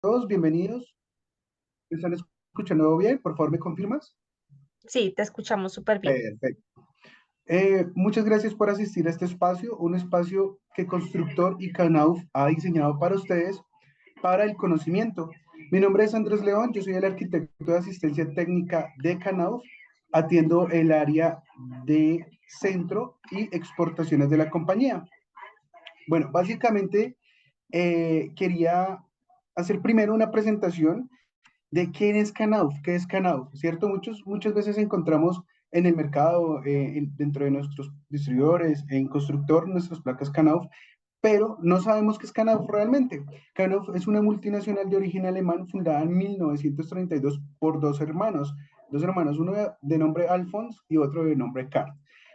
todos, bienvenidos. ¿Me están escuchando bien? Por favor, ¿me confirmas? Sí, te escuchamos súper bien. Perfecto. Muchas gracias por asistir a este espacio, un espacio que Constructor y Canauf ha diseñado para ustedes, para el conocimiento. Mi nombre es Andrés León, yo soy el arquitecto de asistencia técnica de Canauf, atiendo el área de centro y exportaciones de la compañía. Bueno, básicamente quería hacer primero una presentación de quién es Knauf, qué es Knauf, ¿cierto? Muchas veces encontramos en el mercado, dentro de nuestros distribuidores, en constructor, nuestras placas Knauf, pero no sabemos qué es Knauf realmente. Knauf es una multinacional de origen alemán fundada en 1932 por dos hermanos, uno de nombre Alphonse y otro de nombre Karl.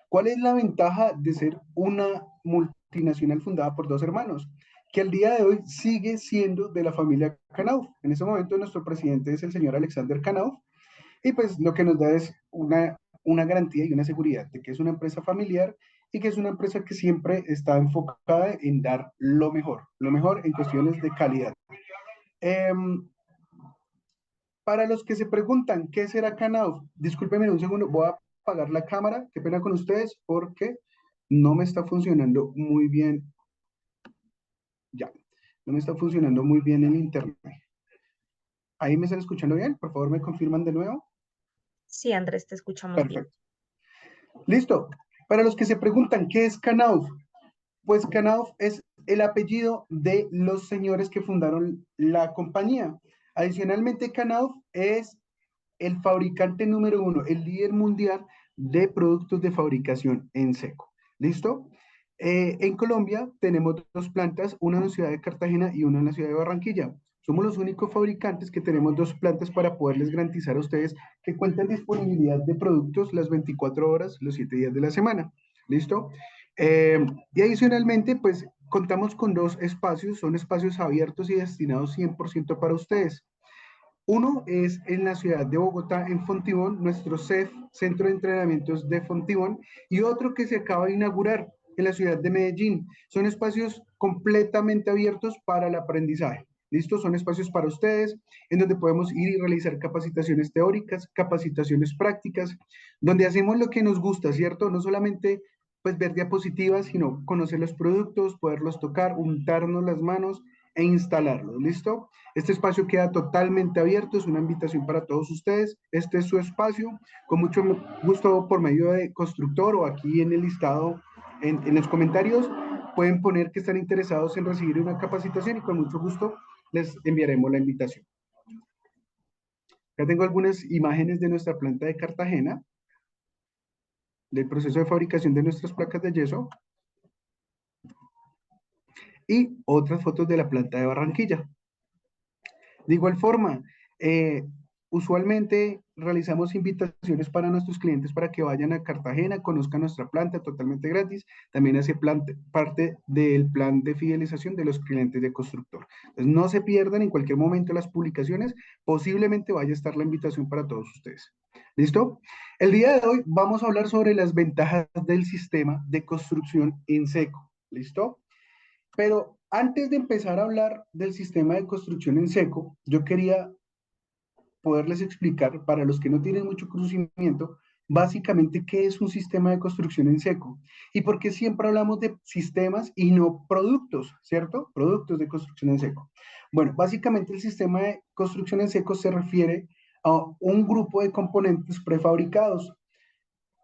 ¿Cuál es la ventaja de ser una multinacional fundada por dos hermanos? Que al día de hoy sigue siendo de la familia Knauf. En ese momento nuestro presidente es el señor Alexander Knauf y pues lo que nos da es una garantía y una seguridad de que es una empresa familiar y que es una empresa que siempre está enfocada en dar lo mejor en cuestiones de calidad. Em, para los que se preguntan qué será Knauf, discúlpenme un segundo, voy a apagar la cámara, qué pena con ustedes porque no me está funcionando muy bien, ya, no me está funcionando muy bien el internet. ¿Ahí me están escuchando bien? Por favor, me confirman de nuevo. Sí, Andrés, te escuchamos bien. Perfecto. Listo. Para los que se preguntan qué es Knauf, pues Knauf es el apellido de los señores que fundaron la compañía. Adicionalmente, Knauf es el fabricante número uno, el líder mundial de productos de fabricación en seco. ¿Listo? En Colombia tenemos dos plantas, una en la ciudad de Cartagena y una en la ciudad de Barranquilla. Somos los únicos fabricantes que tenemos dos plantas para poderles garantizar a ustedes que cuentan disponibilidad de productos las 24 horas, los 7 días de la semana. ¿Listo? Y adicionalmente, pues contamos con dos espacios, son espacios abiertos y destinados 100% para ustedes. Uno es en la ciudad de Bogotá, en Fontibón, nuestro CEF, Centro de Entrenamientos de Fontibón, y otro que se acaba de inaugurar en la ciudad de Medellín. Son espacios completamente abiertos para el aprendizaje. ¿Listo? Son espacios para ustedes en donde podemos ir y realizar capacitaciones teóricas, capacitaciones prácticas, donde hacemos lo que nos gusta, ¿cierto? No solamente pues ver diapositivas, sino conocer los productos, poderlos tocar, untarnos las manos e instalarlos. ¿Listo? Este espacio queda totalmente abierto, es una invitación para todos ustedes. Este es su espacio. Con mucho gusto por medio de constructor o aquí en el listado, en los comentarios, pueden poner que están interesados en recibir una capacitación y con mucho gusto les enviaremos la invitación. Acá tengo algunas imágenes de nuestra planta de Cartagena, del proceso de fabricación de nuestras placas de yeso y otras fotos de la planta de Barranquilla. De igual forma, eh, usualmente realizamos invitaciones para nuestros clientes para que vayan a Cartagena, conozcan nuestra planta totalmente gratis. También hace parte del plan de fidelización de los clientes de constructor. Entonces, no se pierdan en cualquier momento las publicaciones. Posiblemente vaya a estar la invitación para todos ustedes. ¿Listo? El día de hoy vamos a hablar sobre las ventajas del sistema de construcción en seco. ¿Listo? Pero antes de empezar a hablar del sistema de construcción en seco, yo quería poderles explicar, para los que no tienen mucho conocimiento, básicamente qué es un sistema de construcción en seco y por qué siempre hablamos de sistemas y no productos, ¿cierto? Productos de construcción en seco. Bueno, básicamente el sistema de construcción en seco se refiere a un grupo de componentes prefabricados.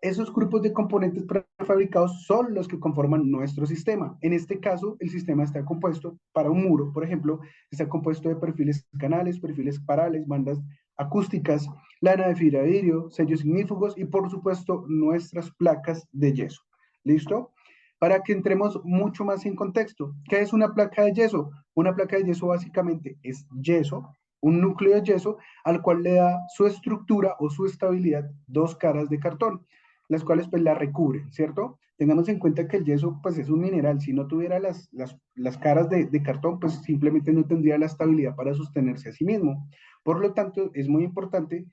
Esos grupos de componentes prefabricados son los que conforman nuestro sistema. En este caso, el sistema está compuesto para un muro, por ejemplo, está compuesto de perfiles canales, perfiles parales, bandas acústicas, lana de fibra de vidrio, sellos ignífugos y, por supuesto, nuestras placas de yeso. ¿Listo? Para que entremos mucho más en contexto, ¿qué es una placa de yeso? Una placa de yeso básicamente es yeso, un núcleo de yeso al cual le da su estructura o su estabilidad dos caras de cartón, las cuales pues la recubren, ¿cierto? Tengamos en cuenta que el yeso pues es un mineral, si no tuviera las caras de cartón pues simplemente no tendría la estabilidad para sostenerse a sí mismo. Por lo tanto, es muy importante,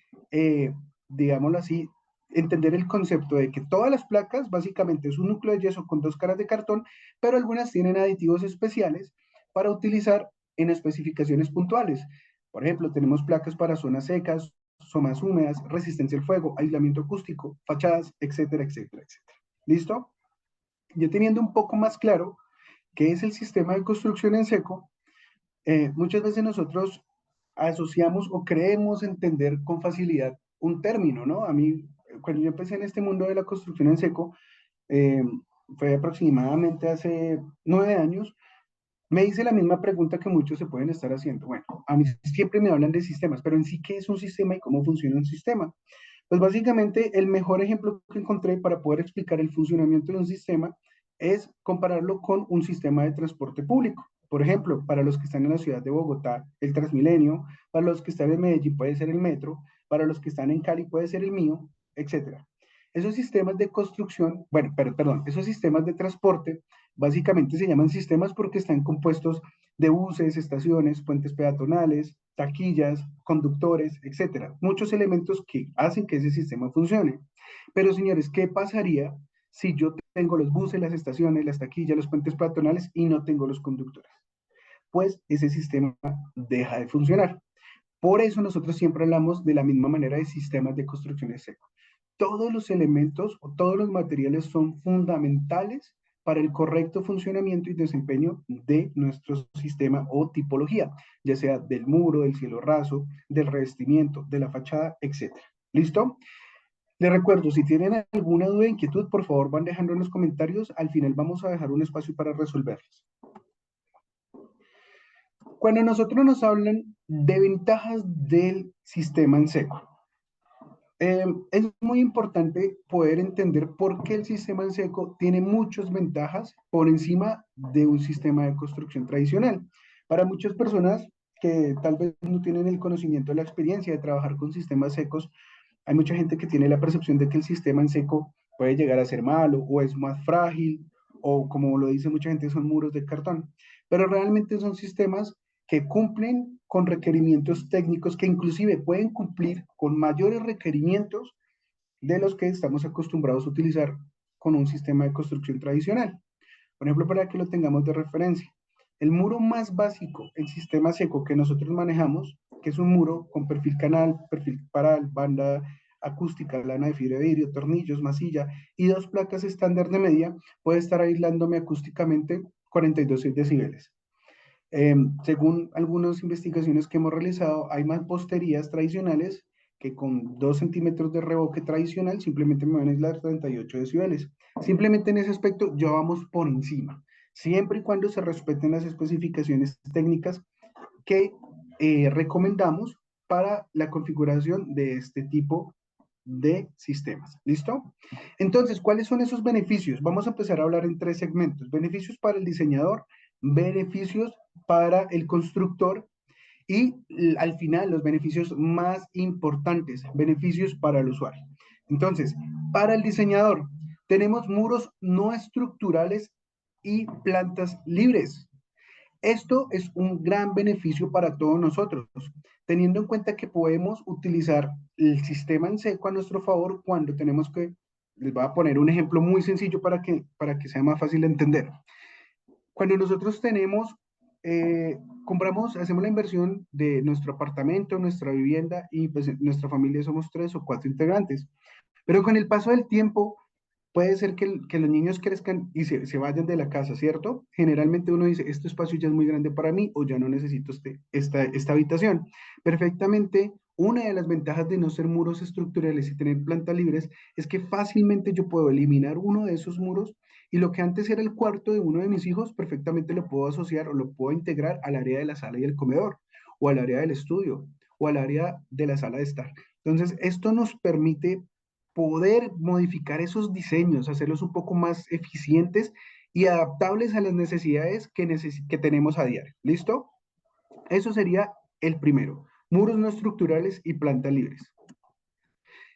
digámoslo así, entender el concepto de que todas las placas básicamente es un núcleo de yeso con dos caras de cartón, pero algunas tienen aditivos especiales para utilizar en especificaciones puntuales. Por ejemplo, tenemos placas para zonas secas, zonas húmedas, resistencia al fuego, aislamiento acústico, fachadas, etcétera, etcétera, etcétera. ¿Listo? Yo teniendo un poco más claro qué es el sistema de construcción en seco, muchas veces nosotros asociamos o creemos entender con facilidad un término, ¿no? A mí, cuando yo empecé en este mundo de la construcción en seco, eh, fue aproximadamente hace 9 años, me hice la misma pregunta que muchos se pueden estar haciendo. Bueno, a mí siempre me hablan de sistemas, pero en sí, ¿qué es un sistema y cómo funciona un sistema? Pues básicamente el mejor ejemplo que encontré para poder explicar el funcionamiento de un sistema es compararlo con un sistema de transporte público. Por ejemplo, para los que están en la ciudad de Bogotá, el Transmilenio; para los que están en Medellín puede ser el metro; para los que están en Cali puede ser el mío, etcétera. Esos sistemas de construcción, bueno, perdón, esos sistemas de transporte básicamente se llaman sistemas porque están compuestos de buses, estaciones, puentes peatonales, taquillas, conductores, etcétera. Muchos elementos que hacen que ese sistema funcione. Pero señores, ¿qué pasaría si yo tengo los buses, las estaciones, las taquillas, los puentes peatonales y no tengo los conductores? Pues ese sistema deja de funcionar. Por eso nosotros siempre hablamos de la misma manera de sistemas de construcción de seco. Todos los elementos o todos los materiales son fundamentales para el correcto funcionamiento y desempeño de nuestro sistema o tipología, ya sea del muro, del cielo raso, del revestimiento, de la fachada, etc. ¿Listo? Les recuerdo, si tienen alguna duda o inquietud, por favor van dejando en los comentarios. Al final vamos a dejar un espacio para resolverlas. Cuando nosotros nos hablan de ventajas del sistema en seco, es muy importante poder entender por qué el sistema en seco tiene muchas ventajas por encima de un sistema de construcción tradicional. Para muchas personas que tal vez no tienen el conocimiento o la experiencia de trabajar con sistemas secos, hay mucha gente que tiene la percepción de que el sistema en seco puede llegar a ser malo o es más frágil o, como lo dice mucha gente, son muros de cartón. Pero realmente son sistemas que cumplen con requerimientos técnicos, que inclusive pueden cumplir con mayores requerimientos de los que estamos acostumbrados a utilizar con un sistema de construcción tradicional. Por ejemplo, para que lo tengamos de referencia, el muro más básico en sistema seco que nosotros manejamos, que es un muro con perfil canal, perfil paral, banda acústica, lana de fibra de vidrio, tornillos, masilla y dos placas estándar de media, puede estar aislándome acústicamente 42 decibeles. Según algunas investigaciones que hemos realizado, hay mamposterías tradicionales que con 2 centímetros de revoque tradicional simplemente me van a aislar 38 decibeles. Simplemente en ese aspecto ya vamos por encima, siempre y cuando se respeten las especificaciones técnicas que recomendamos para la configuración de este tipo de sistemas. ¿Listo? Entonces, ¿cuáles son esos beneficios? Vamos a empezar a hablar en 3 segmentos. Beneficios para el diseñador, beneficios para el constructor y al final los beneficios más importantes, beneficios para el usuario. Entonces, para el diseñador, tenemos muros no estructurales y plantas libres. Esto es un gran beneficio para todos nosotros, teniendo en cuenta que podemos utilizar el sistema en seco a nuestro favor cuando tenemos que, les voy a poner un ejemplo muy sencillo para que sea más fácil de entender. Cuando nosotros tenemos, compramos, hacemos la inversión de nuestro apartamento, nuestra vivienda y pues en nuestra familia somos 3 o 4 integrantes, pero con el paso del tiempo puede ser que los niños crezcan y se vayan de la casa, ¿cierto? Generalmente uno dice, este espacio ya es muy grande para mí o ya no necesito esta habitación. Perfectamente, una de las ventajas de no ser muros estructurales y tener plantas libres es que fácilmente yo puedo eliminar uno de esos muros y lo que antes era el cuarto de uno de mis hijos, perfectamente lo puedo asociar o lo puedo integrar al área de la sala y el comedor, o al área del estudio, o al área de la sala de estar. Entonces, esto nos permite poder modificar esos diseños, hacerlos un poco más eficientes y adaptables a las necesidades que tenemos a diario. ¿Listo? Eso sería el primero. Muros no estructurales y plantas libres.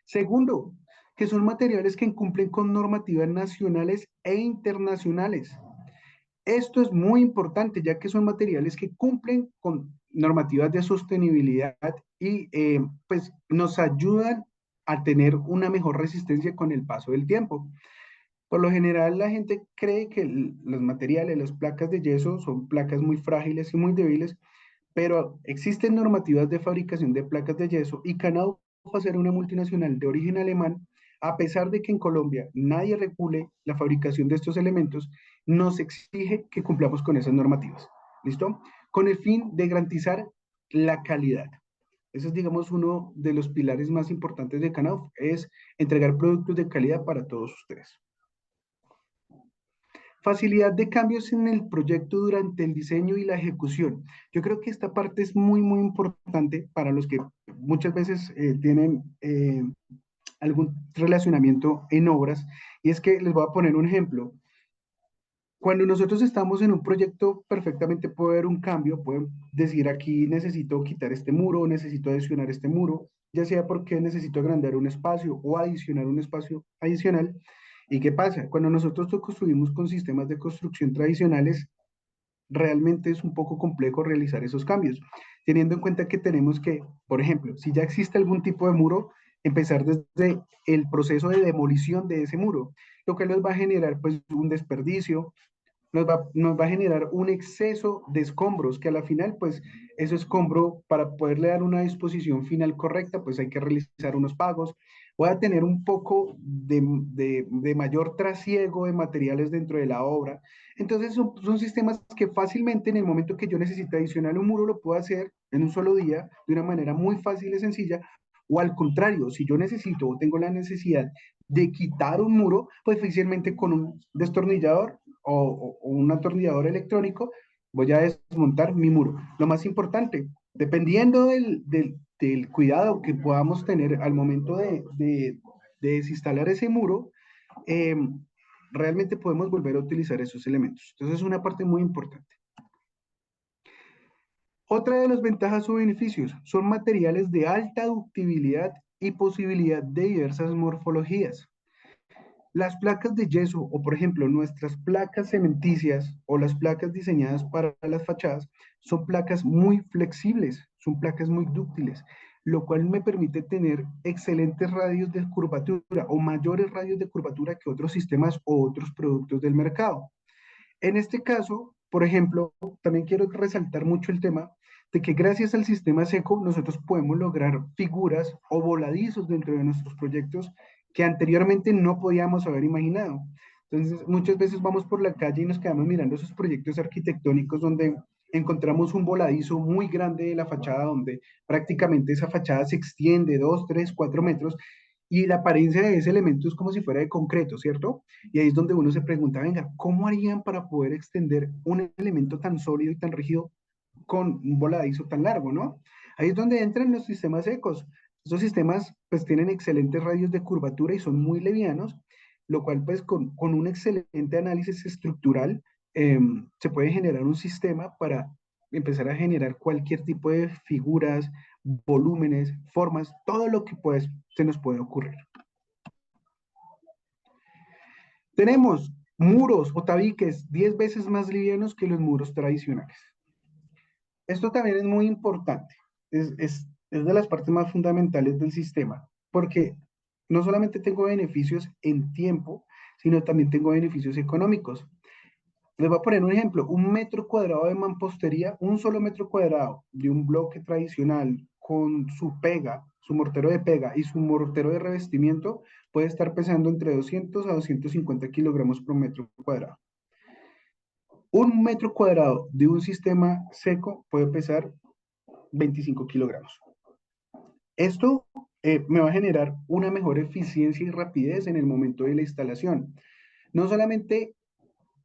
Segundo, que son materiales que cumplen con normativas nacionales e internacionales. Esto es muy importante, ya que son materiales que cumplen con normativas de sostenibilidad y pues nos ayudan a tener una mejor resistencia con el paso del tiempo. Por lo general, la gente cree que los materiales, las placas de yeso, son placas muy frágiles y muy débiles, pero existen normativas de fabricación de placas de yeso y Canadá, a ser una multinacional de origen alemán, a pesar de que en Colombia nadie regule la fabricación de estos elementos, nos exige que cumplamos con esas normativas. ¿Listo? Con el fin de garantizar la calidad. Ese es, digamos, uno de los pilares más importantes de Canadá, es entregar productos de calidad para todos ustedes. Facilidad de cambios en el proyecto durante el diseño y la ejecución. Yo creo que esta parte es muy, muy importante para los que muchas veces tienen algún relacionamiento en obras. Y es que les voy a poner un ejemplo. Cuando nosotros estamos en un proyecto, perfectamente puede haber un cambio, pueden decir aquí necesito quitar este muro, necesito adicionar este muro, ya sea porque necesito agrandar un espacio o adicionar un espacio adicional. ¿Y qué pasa? Cuando nosotros construimos con sistemas de construcción tradicionales, realmente es un poco complejo realizar esos cambios, teniendo en cuenta que tenemos que, por ejemplo, si ya existe algún tipo de muro, empezar desde el proceso de demolición de ese muro, lo que nos va a generar pues un desperdicio, nos va a generar un exceso de escombros, que a la final, pues, ese escombro, para poderle dar una disposición final correcta, pues hay que realizar unos pagos. Voy a tener un poco de mayor trasiego de materiales dentro de la obra. Entonces, son sistemas que fácilmente, en el momento que yo necesite adicionar un muro, lo puedo hacer en un solo día, de una manera muy fácil y sencilla. O al contrario, si yo necesito o tengo la necesidad de quitar un muro, pues fácilmente con un destornillador o un atornillador electrónico, voy a desmontar mi muro. Lo más importante, dependiendo del cuidado que podamos tener al momento de desinstalar ese muro, eh, realmente podemos volver a utilizar esos elementos. Entonces es una parte muy importante. Otra de las ventajas o beneficios son materiales de alta ductibilidad y posibilidad de diversas morfologías. Las placas de yeso o, por ejemplo, nuestras placas cementicias o las placas diseñadas para las fachadas son placas muy flexibles, son placas muy dúctiles, lo cual me permite tener excelentes radios de curvatura o mayores radios de curvatura que otros sistemas o otros productos del mercado. En este caso, por ejemplo, también quiero resaltar mucho el tema de que gracias al sistema seco nosotros podemos lograr figuras o voladizos dentro de nuestros proyectos que anteriormente no podíamos haber imaginado. Entonces, muchas veces vamos por la calle y nos quedamos mirando esos proyectos arquitectónicos donde encontramos un voladizo muy grande de la fachada, donde prácticamente esa fachada se extiende 2, 3, 4 metros y la apariencia de ese elemento es como si fuera de concreto, ¿cierto? Y ahí es donde uno se pregunta, venga, ¿cómo harían para poder extender un elemento tan sólido y tan rígido con un voladizo tan largo, ¿no? Ahí es donde entran los sistemas secos. Estos sistemas pues tienen excelentes radios de curvatura y son muy livianos, lo cual pues con un excelente análisis estructural se puede generar un sistema para empezar a generar cualquier tipo de figuras, volúmenes, formas, todo lo que pues se nos puede ocurrir. Tenemos muros o tabiques 10 veces más livianos que los muros tradicionales. Esto también es muy importante, es de las partes más fundamentales del sistema, porque no solamente tengo beneficios en tiempo, sino también tengo beneficios económicos. Les voy a poner un ejemplo, un metro cuadrado de mampostería, un solo metro cuadrado de un bloque tradicional con su pega, su mortero de pega y su mortero de revestimiento puede estar pesando entre 200 a 250 kilogramos por metro cuadrado. Un metro cuadrado de un sistema seco puede pesar 25 kilogramos. Esto me va a generar una mejor eficiencia y rapidez en el momento de la instalación. No solamente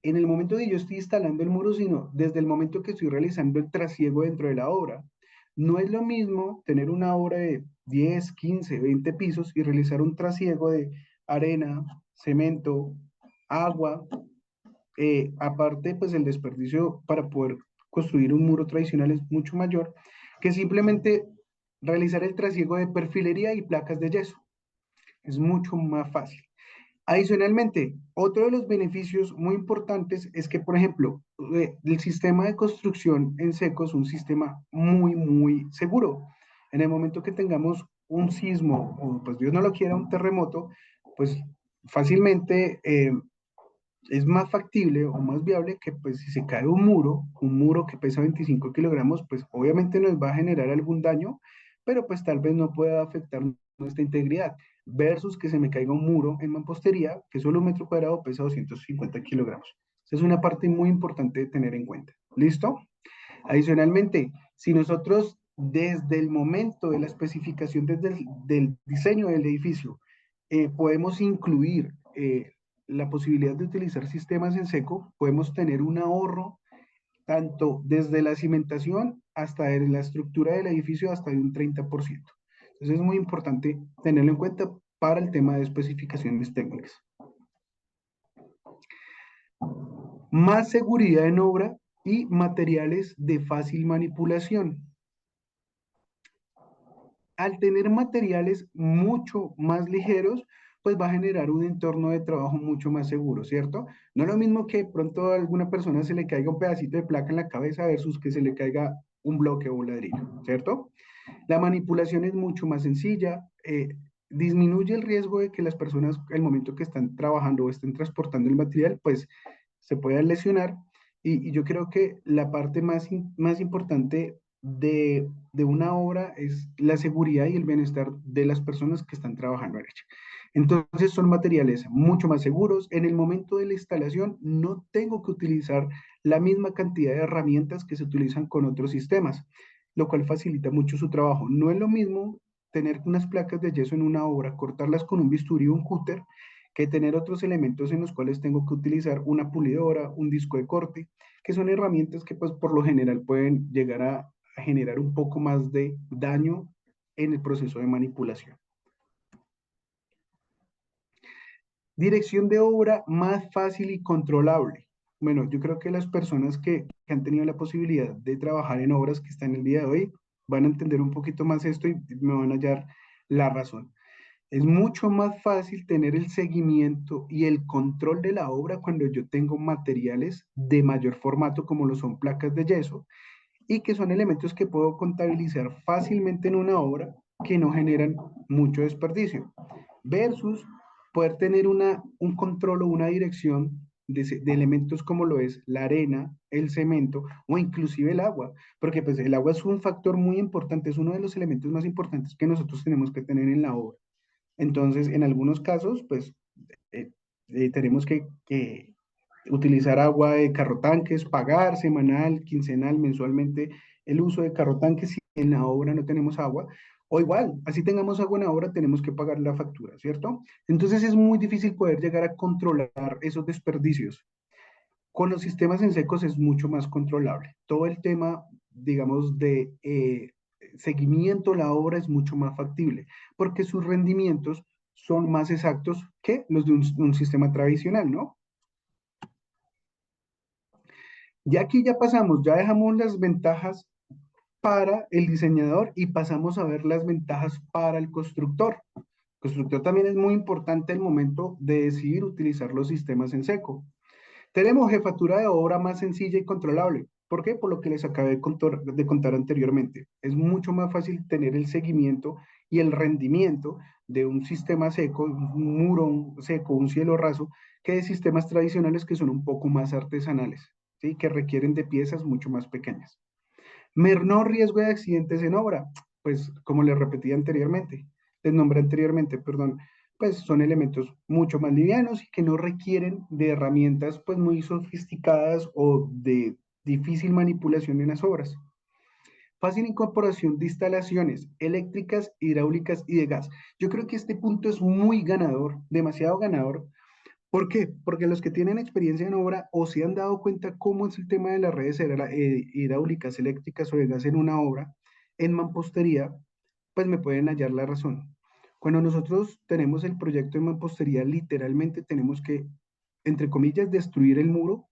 en el momento de yo estoy instalando el muro, sino desde el momento que estoy realizando el trasiego dentro de la obra. No es lo mismo tener una obra de 10, 15, 20 pisos y realizar un trasiego de arena, cemento, agua, aparte, pues el desperdicio para poder construir un muro tradicional es mucho mayor que simplemente realizar el trasiego de perfilería y placas de yeso. Es mucho más fácil. Adicionalmente, otro de los beneficios muy importantes es que, por ejemplo, el sistema de construcción en seco es un sistema muy, muy seguro. En el momento que tengamos un sismo, o pues Dios no lo quiera, un terremoto, pues fácilmente es más factible o más viable que pues si se cae un muro que pesa 25 kilogramos, pues obviamente nos va a generar algún daño, pero pues tal vez no pueda afectar nuestra integridad, versus que se me caiga un muro en mampostería que solo un metro cuadrado pesa 250 kilogramos. Esa es una parte muy importante de tener en cuenta. ¿Listo? Adicionalmente, si nosotros desde el momento de la especificación, desde del diseño del edificio, podemos incluir la posibilidad de utilizar sistemas en seco, podemos tener un ahorro tanto desde la cimentación hasta en la estructura del edificio hasta de un 30%. Entonces es muy importante tenerlo en cuenta para el tema de especificaciones técnicas. Más seguridad en obra y materiales de fácil manipulación. Al tener materiales mucho más ligeros, pues va a generar un entorno de trabajo mucho más seguro, ¿cierto? No es lo mismo que pronto a alguna persona se le caiga un pedacito de placa en la cabeza versus que se le caiga un bloque o un ladrillo, ¿cierto? La manipulación es mucho más sencilla, disminuye el riesgo de que las personas, el momento que están trabajando o estén transportando el material, pues se puedan lesionar. Y yo creo que la parte más importante de una obra es la seguridad y el bienestar de las personas que están trabajando en ella. Entonces son materiales mucho más seguros. En el momento de la instalación no tengo que utilizar la misma cantidad de herramientas que se utilizan con otros sistemas, lo cual facilita mucho su trabajo. No es lo mismo tener unas placas de yeso en una obra, cortarlas con un bisturí o un cúter, que tener otros elementos en los cuales tengo que utilizar una pulidora, un disco de corte, que son herramientas que pues por lo general pueden llegar a generar un poco más de daño en el proceso de manipulación. Dirección de obra más fácil y controlable. Bueno, yo creo que las personas que han tenido la posibilidad de trabajar en obras que están el día de hoy van a entender un poquito más esto y me van a hallar la razón. Es mucho más fácil tener el seguimiento y el control de la obra cuando yo tengo materiales de mayor formato como lo son placas de yeso y que son elementos que puedo contabilizar fácilmente en una obra que no generan mucho desperdicio versus poder tener un control o una dirección de elementos como lo es la arena, el cemento o inclusive el agua, porque pues el agua es un factor muy importante, es uno de los elementos más importantes que nosotros tenemos que tener en la obra. Entonces, en algunos casos, pues tenemos que utilizar agua de carro tanques, pagar semanal, quincenal, mensualmente el uso de carro tanques si en la obra no tenemos agua. O igual, así tengamos agua en la obra, tenemos que pagar la factura, ¿cierto? Entonces es muy difícil poder llegar a controlar esos desperdicios. Con los sistemas en secos es mucho más controlable. Todo el tema, digamos, de seguimiento a la obra es mucho más factible, porque sus rendimientos son más exactos que los de un sistema tradicional, ¿no? Ya aquí ya pasamos, ya dejamos las ventajas para el diseñador y pasamos a ver las ventajas para el constructor. El constructor también es muy importante el momento de decidir utilizar los sistemas en seco. Tenemos jefatura de obra más sencilla y controlable. ¿Por qué? Por lo que les acabé de contar anteriormente. Es mucho más fácil tener el seguimiento y el rendimiento de un sistema seco, un muro seco, un cielo raso, que de sistemas tradicionales que son un poco más artesanales, ¿sí? Que requieren de piezas mucho más pequeñas. Menor riesgo de accidentes en obra, pues como les repetí anteriormente, les nombré anteriormente, perdón, pues son elementos mucho más livianos y que no requieren de herramientas pues muy sofisticadas o de difícil manipulación en las obras. Fácil incorporación de instalaciones eléctricas, hidráulicas y de gas. Yo creo que este punto es muy ganador, demasiado ganador. ¿Por qué? Porque los que tienen experiencia en obra o se han dado cuenta cómo es el tema de las redes hidráulicas, eléctricas o de gas en una obra, en mampostería, pues me pueden hallar la razón. Cuando nosotros tenemos el proyecto de mampostería, literalmente tenemos que, entre comillas, destruir el muro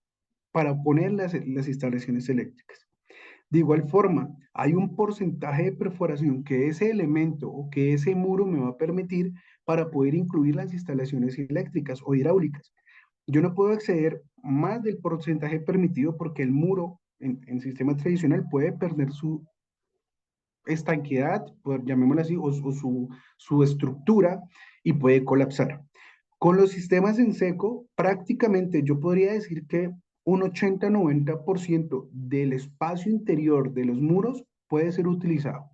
para poner las instalaciones eléctricas. De igual forma, hay un porcentaje de perforación que ese elemento o que ese muro me va a permitir para poder incluir las instalaciones eléctricas o hidráulicas. Yo no puedo acceder más del porcentaje permitido porque el muro en sistema tradicional puede perder su estanqueidad, llamémoslo así, o su estructura y puede colapsar. Con los sistemas en seco, prácticamente yo podría decir que un 80-90% del espacio interior de los muros puede ser utilizado.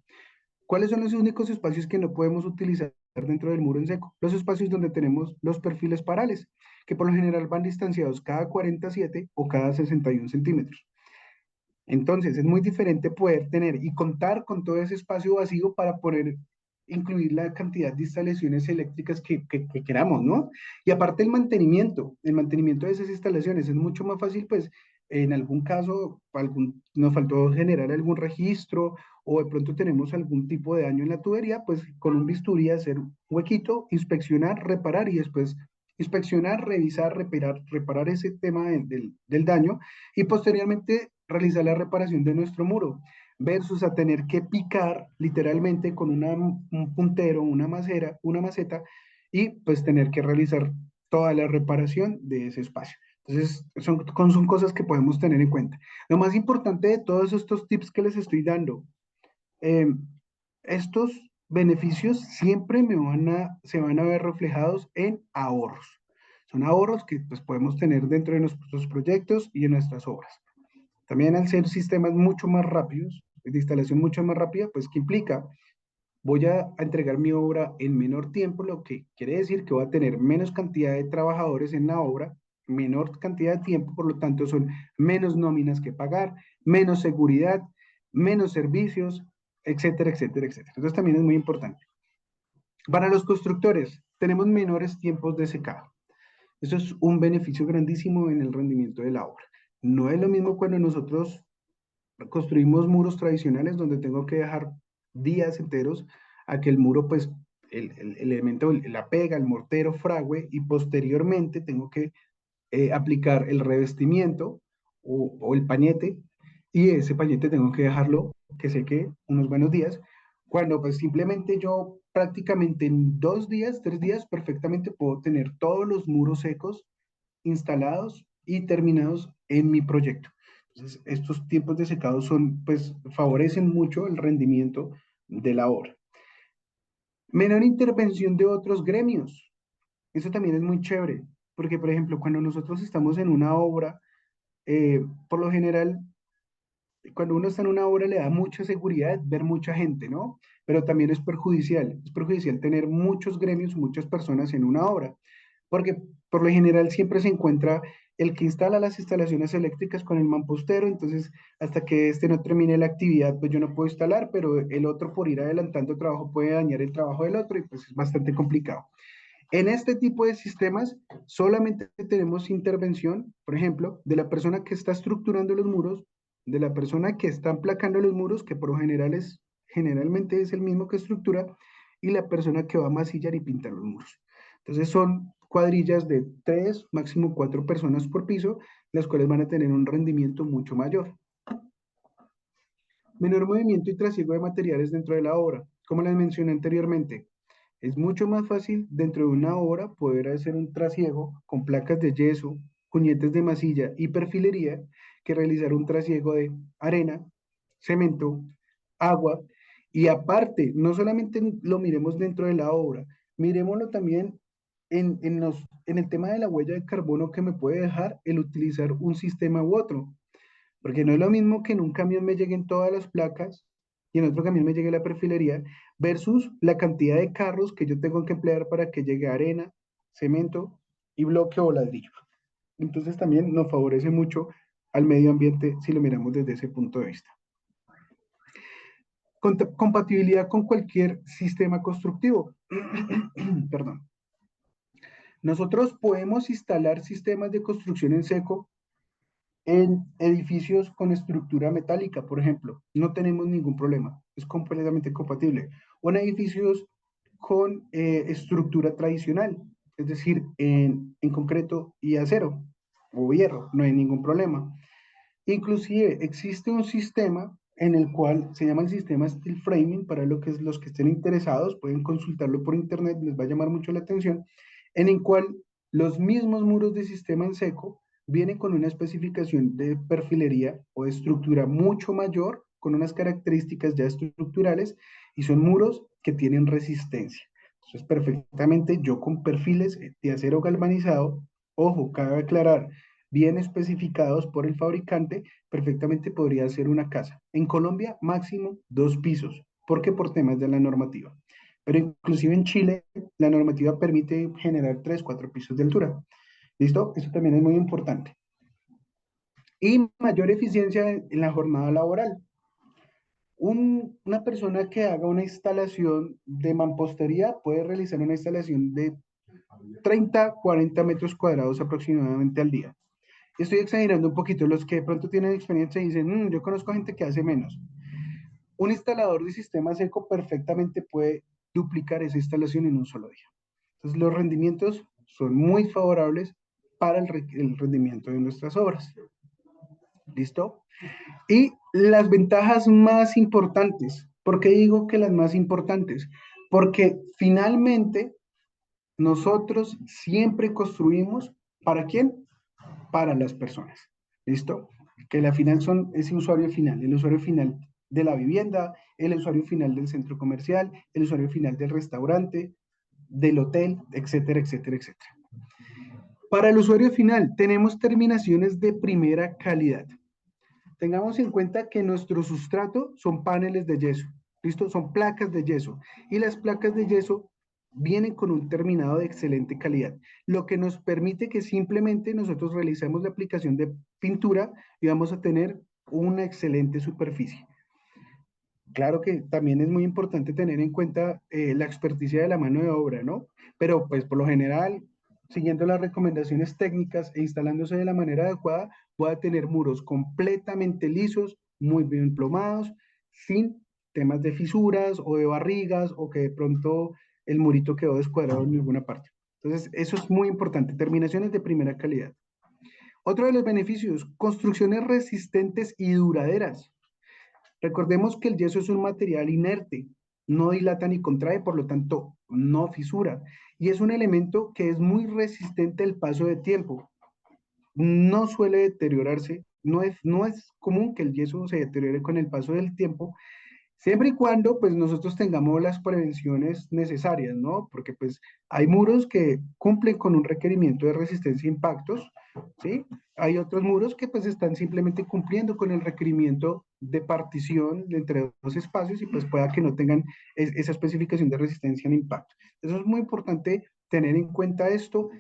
¿Cuáles son los únicos espacios que no podemos utilizar dentro del muro en seco? Los espacios donde tenemos los perfiles parales, que por lo general van distanciados cada 47 o cada 61 centímetros. Entonces, es muy diferente poder tener y contar con todo ese espacio vacío para poder incluir la cantidad de instalaciones eléctricas que queramos, ¿no? Y aparte el mantenimiento de esas instalaciones es mucho más fácil, pues, en algún caso, nos faltó generar algún registro o de pronto tenemos algún tipo de daño en la tubería, pues con un bisturí hacer un huequito, inspeccionar, reparar y después inspeccionar, revisar, reparar ese tema del daño y posteriormente realizar la reparación de nuestro muro, versus a tener que picar literalmente con un puntero, una maceta, y pues tener que realizar toda la reparación de ese espacio. Entonces, son cosas que podemos tener en cuenta. Lo más importante de todos estos tips que les estoy dando, eh, estos beneficios siempre se van a ver reflejados en ahorros. Son ahorros que pues, podemos tener dentro de nuestros proyectos y en nuestras obras. También al ser sistemas mucho más rápidos, de instalación mucho más rápida, pues ¿qué implica? Voy a entregar mi obra en menor tiempo, lo que quiere decir que voy a tener menos cantidad de trabajadores en la obra, menor cantidad de tiempo, por lo tanto son menos nóminas que pagar, menos seguridad, menos servicios, etcétera, etcétera, etcétera. Entonces también es muy importante. Para los constructores, tenemos menores tiempos de secado. Eso es un beneficio grandísimo en el rendimiento de la obra. No es lo mismo cuando nosotros construimos muros tradicionales donde tengo que dejar días enteros a que el muro, pues, el elemento, la pega, el mortero frague y posteriormente tengo que aplicar el revestimiento o el pañete y ese pañete tengo que dejarlo que seque unos buenos días, cuando pues simplemente yo prácticamente en 2 días, 3 días perfectamente puedo tener todos los muros secos instalados y terminados en mi proyecto. Entonces, estos tiempos de secado son, pues, favorecen mucho el rendimiento de la obra. Menor intervención de otros gremios. Eso también es muy chévere, porque, por ejemplo, cuando nosotros estamos en una obra, por lo general, cuando uno está en una obra le da mucha seguridad ver mucha gente, ¿no? Pero también es perjudicial tener muchos gremios, muchas personas en una obra, porque por lo general siempre se encuentra el que instala las instalaciones eléctricas con el mampostero, entonces hasta que este no termine la actividad, pues yo no puedo instalar, pero el otro por ir adelantando trabajo puede dañar el trabajo del otro y pues es bastante complicado. En este tipo de sistemas solamente tenemos intervención, por ejemplo, de la persona que está estructurando los muros, de la persona que está emplacando los muros, que por lo general generalmente es el mismo que estructura, y la persona que va a masillar y pintar los muros. Entonces son cuadrillas de 3, máximo 4 personas por piso, las cuales van a tener un rendimiento mucho mayor. Menor movimiento y trasiego de materiales dentro de la obra. Como les mencioné anteriormente, es mucho más fácil dentro de una obra poder hacer un trasiego con placas de yeso, cuñetes de masilla y perfilería que realizar un trasiego de arena, cemento, agua y aparte, no solamente lo miremos dentro de la obra, miremoslo también en el tema de la huella de carbono que me puede dejar el utilizar un sistema u otro. Porque no es lo mismo que en un camión me lleguen todas las placas y en otro camión me llegue la perfilería versus la cantidad de carros que yo tengo que emplear para que llegue arena, cemento y bloque o ladrillo. Entonces también nos favorece mucho al medio ambiente si lo miramos desde ese punto de vista. Compatibilidad con cualquier sistema constructivo. Perdón. Nosotros podemos instalar sistemas de construcción en seco en edificios con estructura metálica, por ejemplo, no tenemos ningún problema, es completamente compatible. O en edificios con estructura tradicional, es decir, en concreto y acero o hierro, no hay ningún problema. Inclusive existe un sistema en el cual se llama el sistema steel framing, para los que estén interesados pueden consultarlo por internet, les va a llamar mucho la atención, en el cual los mismos muros de sistema en seco vienen con una especificación de perfilería o de estructura mucho mayor, con unas características ya estructurales, y son muros que tienen resistencia. Entonces, perfectamente yo con perfiles de acero galvanizado, ojo, cabe aclarar, bien especificados por el fabricante, perfectamente podría ser una casa. En Colombia, máximo 2 pisos. ¿Por qué? Por temas de la normativa. Pero inclusive en Chile, la normativa permite generar 3, 4 pisos de altura. ¿Listo? Eso también es muy importante. Y mayor eficiencia en la jornada laboral. Una persona que haga una instalación de mampostería puede realizar una instalación de 30, 40 metros cuadrados aproximadamente al día. Estoy exagerando un poquito. Los que de pronto tienen experiencia dicen, yo conozco gente que hace menos. Un instalador de sistema seco perfectamente puede duplicar esa instalación en un solo día. Entonces, los rendimientos son muy favorables para el rendimiento de nuestras obras. ¿Listo? Y las ventajas más importantes. ¿Por qué digo que las más importantes? Porque finalmente nosotros siempre construimos, ¿para quién? Para las personas. ¿Listo? Que la final son ese usuario final, el usuario final de la vivienda, el usuario final del centro comercial, el usuario final del restaurante, del hotel, etcétera, etcétera, etcétera. Para el usuario final, tenemos terminaciones de primera calidad. Tengamos en cuenta que nuestro sustrato son paneles de yeso, ¿listo? Son placas de yeso. Y las placas de yeso vienen con un terminado de excelente calidad, lo que nos permite que simplemente nosotros realicemos la aplicación de pintura y vamos a tener una excelente superficie. Claro que también es muy importante tener en cuenta la experticia de la mano de obra, ¿no? Pero pues por lo general, siguiendo las recomendaciones técnicas e instalándose de la manera adecuada, voy a tener muros completamente lisos, muy bien plomados, sin temas de fisuras o de barrigas o que de pronto el murito quedó descuadrado en alguna parte. Entonces, eso es muy importante, terminaciones de primera calidad. Otro de los beneficios, construcciones resistentes y duraderas. Recordemos que el yeso es un material inerte, no dilata ni contrae, por lo tanto, no fisura. Y es un elemento que es muy resistente al paso de tiempo. No suele deteriorarse, no es común que el yeso se deteriore con el paso del tiempo, siempre y cuando pues nosotros tengamos las prevenciones necesarias, ¿no? Porque pues hay muros que cumplen con un requerimiento de resistencia a impactos, ¿sí? Hay otros muros que pues están simplemente cumpliendo con el requerimiento de partición entre dos espacios y pues pueda que no tengan esa especificación de resistencia a impacto. Eso es muy importante tener en cuenta esto.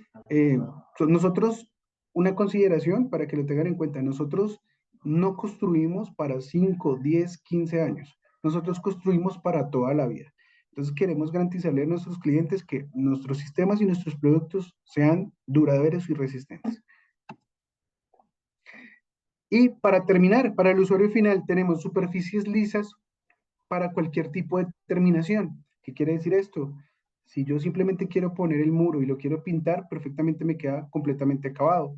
Nosotros, una consideración para que lo tengan en cuenta, nosotros no construimos para 5, 10, 15 años. Nosotros construimos para toda la vida. Entonces queremos garantizarle a nuestros clientes que nuestros sistemas y nuestros productos sean duraderos y resistentes. Y para terminar, para el usuario final tenemos superficies lisas para cualquier tipo de terminación. ¿Qué quiere decir esto? Si yo simplemente quiero poner el muro y lo quiero pintar, perfectamente me queda completamente acabado.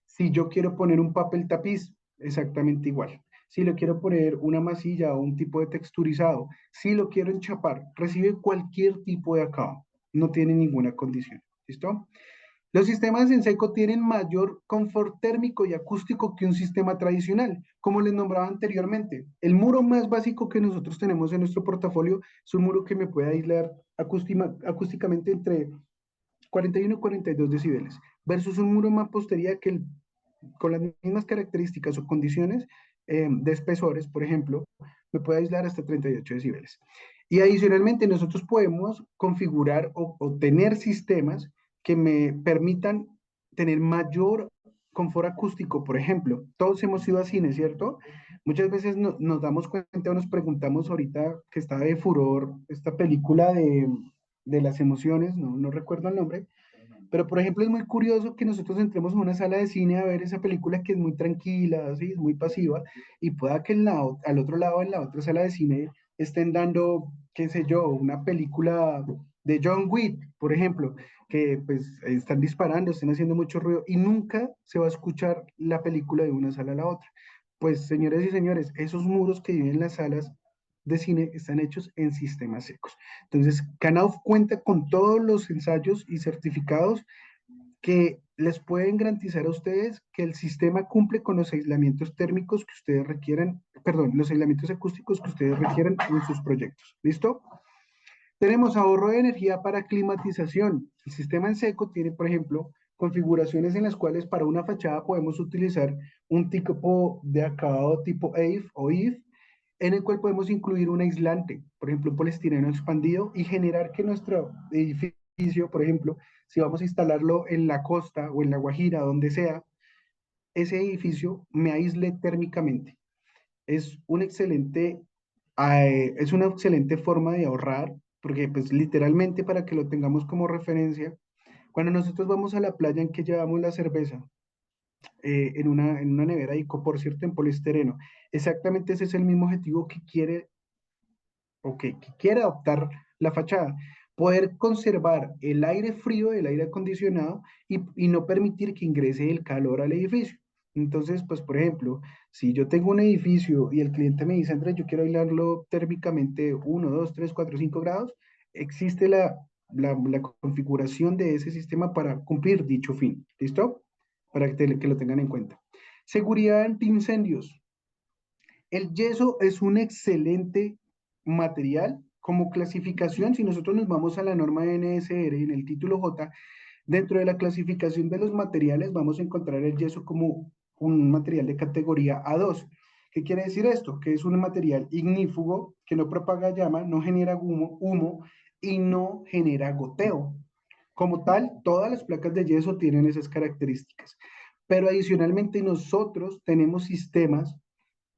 Si yo quiero poner un papel tapiz, exactamente igual. Si lo quiero poner una masilla o un tipo de texturizado, si lo quiero enchapar, recibe cualquier tipo de acabado. No tiene ninguna condición. ¿Listo? Los sistemas en seco tienen mayor confort térmico y acústico que un sistema tradicional, como les nombraba anteriormente. El muro más básico que nosotros tenemos en nuestro portafolio es un muro que me puede aislar acústicamente entre 41 y 42 decibeles, versus un muro mampostería que con las mismas características o condiciones de espesores, por ejemplo, me puede aislar hasta 38 decibeles. Y adicionalmente nosotros podemos configurar o tener sistemas que me permitan tener mayor confort acústico, por ejemplo. Todos hemos ido a cine, ¿cierto? Muchas veces nos damos cuenta o nos preguntamos ahorita que está de furor esta película de las emociones, no recuerdo el nombre, pero, por ejemplo, es muy curioso que nosotros entremos en una sala de cine a ver esa película que es muy tranquila, ¿sí? Es muy pasiva, y pueda que al otro lado, en la otra sala de cine, estén dando, qué sé yo, una película de John Wick, por ejemplo, que pues están disparando, están haciendo mucho ruido, y nunca se va a escuchar la película de una sala a la otra. Pues, señores y señores, esos muros que viven en las salas de cine están hechos en sistemas secos. Entonces, Knauf cuenta con todos los ensayos y certificados que les pueden garantizar a ustedes que el sistema cumple con los aislamientos térmicos que ustedes requieran, perdón, los aislamientos acústicos que ustedes requieran en sus proyectos. ¿Listo? Tenemos ahorro de energía para climatización. El sistema en seco tiene, por ejemplo, configuraciones en las cuales para una fachada podemos utilizar un tipo de acabado tipo EIF o IF, en el cual podemos incluir un aislante, por ejemplo, un poliestireno expandido, y generar que nuestro edificio, por ejemplo, si vamos a instalarlo en la costa o en la Guajira, donde sea, ese edificio me aísle térmicamente. Es un excelente, es una excelente forma de ahorrar, porque pues literalmente para que lo tengamos como referencia, cuando nosotros vamos a la playa en que llevamos la cerveza, en una nevera y por cierto en poliestireno, exactamente ese es el mismo objetivo que quiere o que quiere adoptar la fachada, poder conservar el aire frío del aire acondicionado y no permitir que ingrese el calor al edificio. Entonces, pues, por ejemplo, si yo tengo un edificio y el cliente me dice, Andrés, yo quiero aislarlo térmicamente 1, 2, 3, 4, 5 grados, existe la configuración de ese sistema para cumplir dicho fin. ¿Listo? Para que lo tengan en cuenta. Seguridad antiincendios. El yeso es un excelente material como clasificación. Si nosotros nos vamos a la norma NSR en el título J, dentro de la clasificación de los materiales vamos a encontrar el yeso como un material de categoría A2. ¿Qué quiere decir esto? Que es un material ignífugo, que no propaga llama, no genera humo y no genera goteo. Como tal, todas las placas de yeso tienen esas características. Pero adicionalmente nosotros tenemos sistemas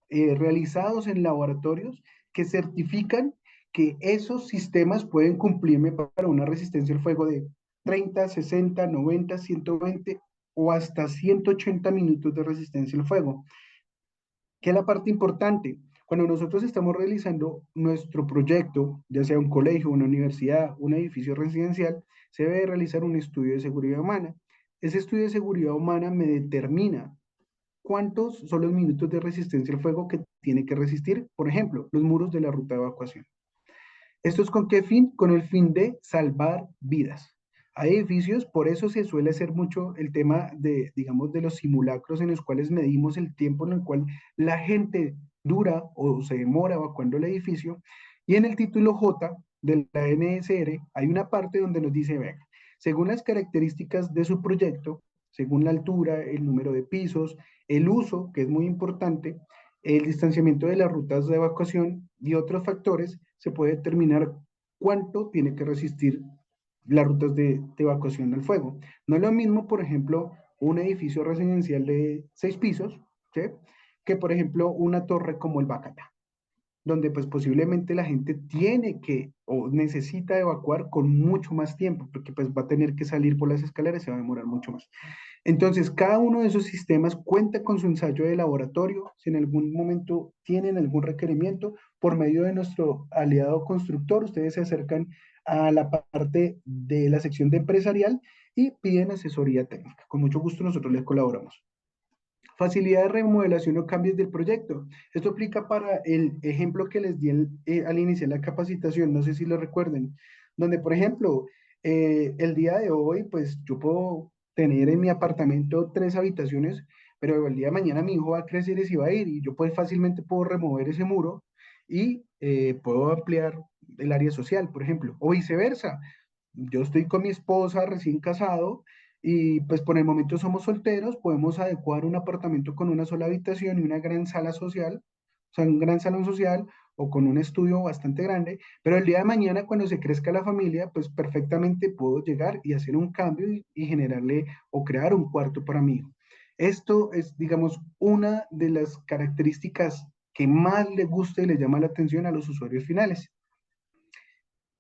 realizados en laboratorios que certifican que esos sistemas pueden cumplirme para una resistencia al fuego de 30, 60, 90, 120 o hasta 180 minutos de resistencia al fuego. ¿Qué es la parte importante? Cuando nosotros estamos realizando nuestro proyecto, ya sea un colegio, una universidad, un edificio residencial, se debe realizar un estudio de seguridad humana. Ese estudio de seguridad humana me determina cuántos son los minutos de resistencia al fuego que tiene que resistir, por ejemplo, los muros de la ruta de evacuación. ¿Esto es con qué fin? Con el fin de salvar vidas. Hay edificios, por eso se suele hacer mucho el tema de, digamos, de los simulacros en los cuales medimos el tiempo en el cual la gente dura o se demora evacuando el edificio. Y en el título J de la NSR hay una parte donde nos dice, venga, según las características de su proyecto, según la altura, el número de pisos, el uso, que es muy importante, el distanciamiento de las rutas de evacuación y otros factores, se puede determinar cuánto tiene que resistir las rutas de evacuación del fuego. No es lo mismo, por ejemplo, un edificio residencial de 6 pisos, ¿sí? Que, por ejemplo, una torre como el Bacata, donde pues posiblemente la gente tiene que o necesita evacuar con mucho más tiempo, porque pues va a tener que salir por las escaleras y se va a demorar mucho más. Entonces, cada uno de esos sistemas cuenta con su ensayo de laboratorio. Si en algún momento tienen algún requerimiento, por medio de nuestro aliado constructor, ustedes se acercan a la parte de la sección de empresarial y piden asesoría técnica. Con mucho gusto nosotros les colaboramos. Facilidad de remodelación o cambios del proyecto. Esto aplica para el ejemplo que les di al iniciar la capacitación, no sé si lo recuerden, donde, por ejemplo, el día de hoy, pues yo puedo tener en mi apartamento 3 habitaciones, pero el día de mañana mi hijo va a crecer y se va a ir, y yo pues fácilmente puedo remover ese muro y puedo ampliar el área social, por ejemplo, o viceversa. Yo estoy con mi esposa recién casado y pues por el momento somos solteros, podemos adecuar un apartamento con una sola habitación y una gran sala social, o sea, un gran salón social o con un estudio bastante grande, pero el día de mañana cuando se crezca la familia, pues perfectamente puedo llegar y hacer un cambio y generarle o crear un cuarto para mí. Esto es, digamos, una de las características que más le gusta y le llama la atención a los usuarios finales.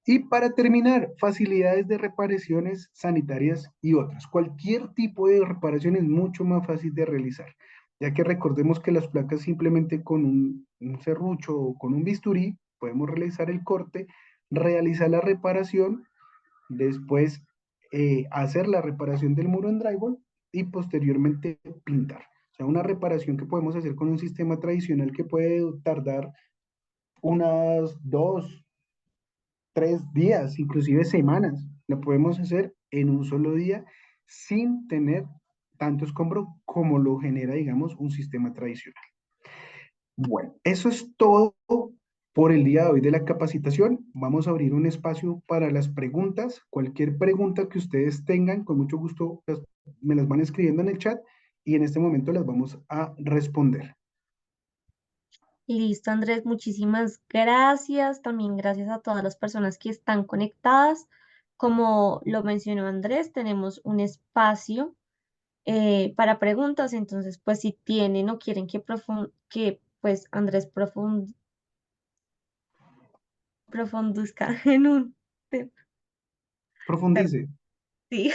Y para terminar, facilidades de reparaciones sanitarias y otras. Cualquier tipo de reparación es mucho más fácil de realizar, ya que recordemos que las placas simplemente con un serrucho o con un bisturí podemos realizar el corte, realizar la reparación, después hacer la reparación del muro en drywall y posteriormente pintar. O sea, una reparación que podemos hacer con un sistema tradicional que puede tardar unas 2, 3 días, inclusive semanas. Lo podemos hacer en un solo día sin tener tanto escombro como lo genera, digamos, un sistema tradicional. Bueno, eso es todo por el día de hoy de la capacitación. Vamos a abrir un espacio para las preguntas. Cualquier pregunta que ustedes tengan, con mucho gusto me las van escribiendo en el chat y en este momento las vamos a responder. Listo, Andrés, muchísimas gracias. También gracias a todas las personas que están conectadas. Como lo mencionó Andrés, tenemos un espacio para preguntas. Entonces, pues si tienen o quieren que pues Andrés profundizca en un tema, Profundice. sí,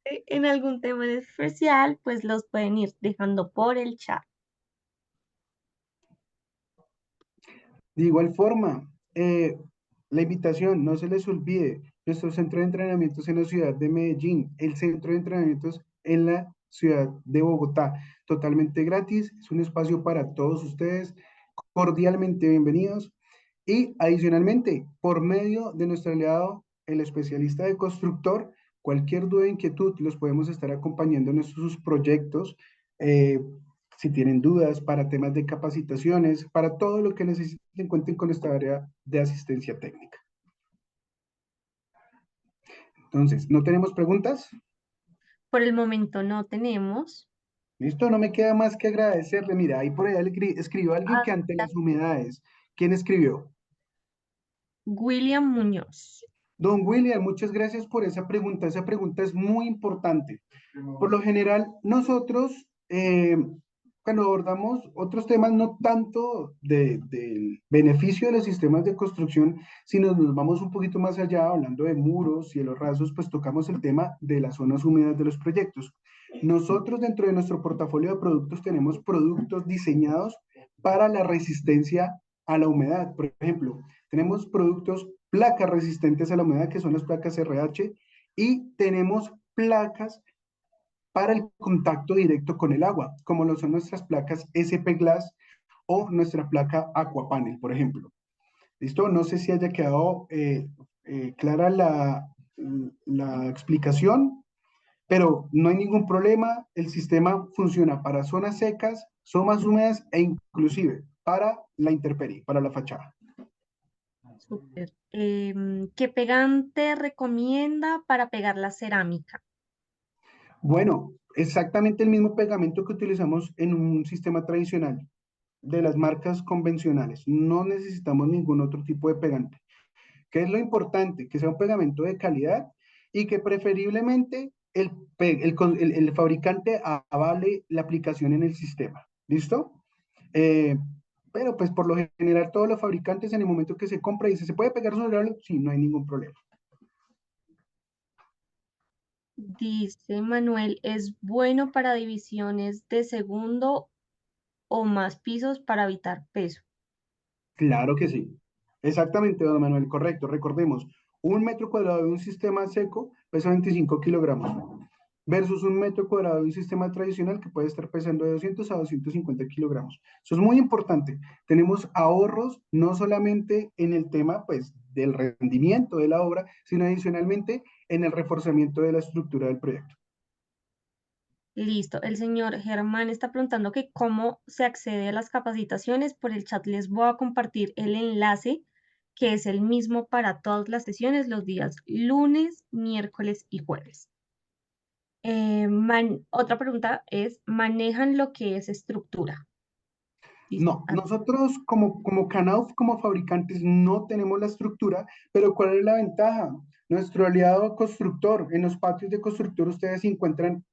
en algún tema en especial, pues los pueden ir dejando por el chat. De igual forma, la invitación, no se les olvide, nuestro centro de entrenamientos en la ciudad de Medellín, el centro de entrenamientos en la ciudad de Bogotá, totalmente gratis, es un espacio para todos ustedes, cordialmente bienvenidos. Y adicionalmente, por medio de nuestro aliado, el especialista de constructor, cualquier duda e inquietud, los podemos estar acompañando en nuestros proyectos. eh, si tienen dudas para temas de capacitaciones, para todo lo que necesiten, cuenten con esta área de asistencia técnica. Entonces, ¿no tenemos preguntas? Por el momento no tenemos. Listo, no me queda más que agradecerle. Mira, ahí por allá le escribió alguien Ah, que ante las humedades. ¿Quién escribió? William Muñoz. Don William, muchas gracias por esa pregunta. Esa pregunta es muy importante. Por lo general, nosotros, cuando abordamos otros temas, no tanto del beneficio de los sistemas de construcción, sino nos vamos un poquito más allá, hablando de muros, cielos rasos, pues tocamos el tema de las zonas húmedas de los proyectos. Nosotros dentro de nuestro portafolio de productos tenemos productos diseñados para la resistencia a la humedad. Por ejemplo, tenemos productos, placas resistentes a la humedad, que son las placas RH, y tenemos placas para el contacto directo con el agua, como lo son nuestras placas SP Glass o nuestra placa Aquapanel, por ejemplo. ¿Listo? No sé si haya quedado clara la explicación, pero no hay ningún problema. El sistema funciona para zonas secas, zonas húmedas e inclusive para la intemperie, para la fachada. Súper. ¿Qué pegante recomienda para pegar la cerámica? Bueno, exactamente el mismo pegamento que utilizamos en un sistema tradicional de las marcas convencionales. No necesitamos ningún otro tipo de pegante. ¿Qué es lo importante? Que sea un pegamento de calidad y que preferiblemente el fabricante avale la aplicación en el sistema. ¿Listo? Eh, pero pues por lo general todos los fabricantes en el momento que se compra dice, ¿se puede pegar sobre algo? Sí, no hay ningún problema. Dice Manuel, ¿es bueno para divisiones de segundo o más pisos para evitar peso? Claro que sí. Exactamente, don Manuel, correcto. Recordemos, un metro cuadrado de un sistema seco pesa 25 kilogramos versus un metro cuadrado de un sistema tradicional que puede estar pesando de 200 a 250 kilogramos. Eso es muy importante. Tenemos ahorros no solamente en el tema pues, del rendimiento de la obra, sino adicionalmente en el reforzamiento de la estructura del proyecto. Listo. El señor Germán está preguntando que cómo se accede a las capacitaciones. Por el chat les voy a compartir el enlace, que es el mismo para todas las sesiones, los días lunes, miércoles y jueves. Otra pregunta es, ¿manejan lo que es estructura? Dice. No, nosotros como Knauf, como fabricantes, no tenemos la estructura, pero ¿cuál es la ventaja? Nuestro aliado constructor, en los patios de constructor ustedes encuentran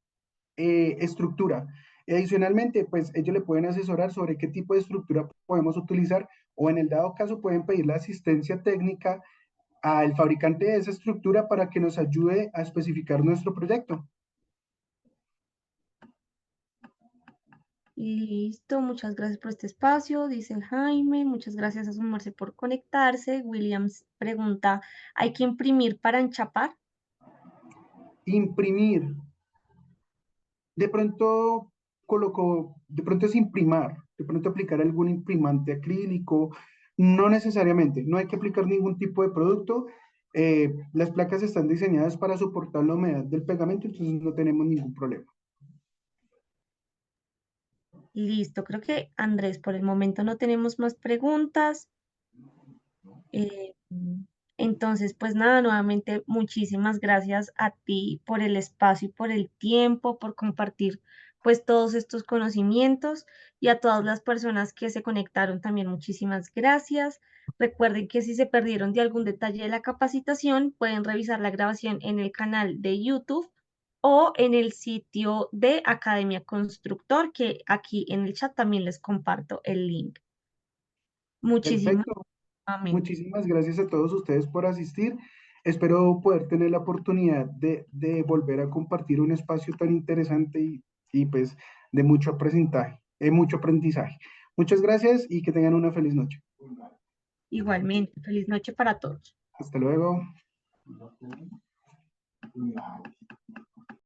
estructura. Y adicionalmente, pues ellos le pueden asesorar sobre qué tipo de estructura podemos utilizar o en el dado caso pueden pedir la asistencia técnica al fabricante de esa estructura para que nos ayude a especificar nuestro proyecto. Listo, muchas gracias por este espacio, dice Jaime, muchas gracias a Sumarse por conectarse. Williams pregunta, ¿hay que imprimir para enchapar? Imprimir. De pronto de pronto es imprimar, de pronto aplicar algún imprimante acrílico, no necesariamente, no hay que aplicar ningún tipo de producto. Las placas están diseñadas para soportar la humedad del pegamento, entonces no tenemos ningún problema. Listo, creo que Andrés, por el momento no tenemos más preguntas. Eh, entonces, pues nada, nuevamente muchísimas gracias a ti por el espacio y por el tiempo, por compartir pues todos estos conocimientos y a todas las personas que se conectaron también muchísimas gracias. Recuerden que si se perdieron de algún detalle de la capacitación, pueden revisar la grabación en el canal de YouTube o en el sitio de Academia Constructor, que aquí en el chat también les comparto el link. Muchísimas Perfecto. nuevamente. Muchísimas gracias a todos ustedes por asistir. Espero poder tener la oportunidad de volver a compartir un espacio tan interesante y pues de mucho aprendizaje. Muchas gracias y que tengan una feliz noche. Igualmente, feliz noche para todos. Hasta luego.